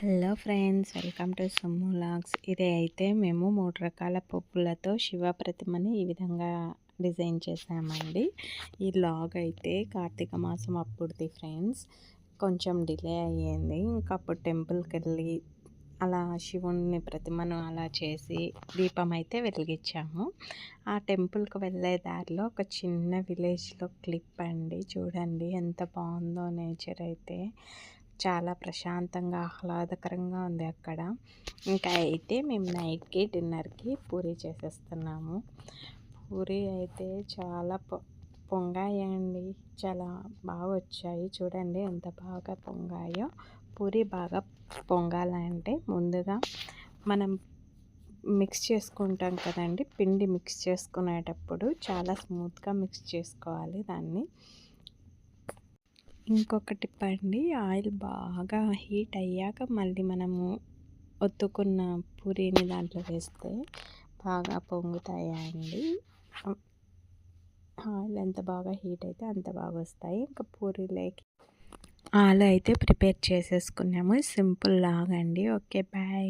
Hello friends, welcome to Summu vlogs. ఇది అయితే మేము 3 రకాల పప్పులతో శివ ప్రతిమని ఈ విధంగా డిజైన్ చేసామండి. ఈ వ్లాగ్ అయితే కార్తీక మాసం అప్పుడుది ఫ్రెండ్స్. కొంచెం డిలే అయ్యింది. ఇంకా అప్పుడు టెంపుల్కి వెళ్ళి అలా శివుని ప్రతిమను అలా చేసి దీపం అయితే వెలిగించాము. ఆ టెంపుల్కి వెళ్ళే దారిలో ఒక చిన్న విలేజ్లో క్లిప్ అండి. చూడండి ఎంత బాగుందో నేచర్ అయితే. చాలా ప్రశాంతంగా ఆహ్లాదకరంగా ఉంది అక్కడ. ఇంకా అయితే మేము నైట్కి డిన్నర్కి పూరీ చేసేస్తున్నాము. పూరీ అయితే చాలా పొంగాయండి. చాలా బాగా వచ్చాయి. చూడండి ఎంత బాగా పొంగాయో. పూరీ బాగా పొంగాలంటే ముందుగా మనం మిక్స్ చేసుకుంటాం కదండి. పిండి మిక్స్ చేసుకునేటప్పుడు చాలా స్మూత్గా మిక్స్ చేసుకోవాలి దాన్ని. ఇంకొక టిప్ అండి, ఆయిల్ బాగా హీట్ అయ్యాక మళ్ళీ మనము ఒత్తుకున్న పూరీని దాంట్లో వేస్తే బాగా పొంగుతాయండి. ఆయిల్ ఎంత బాగా హీట్ అయితే అంత బాగా వస్తాయి. ఇంకా పూరీలోకి ఆలు అయితే ప్రిపేర్ చేసేసుకున్నాము. సింపుల్ లాగా అండి. Okay, bye.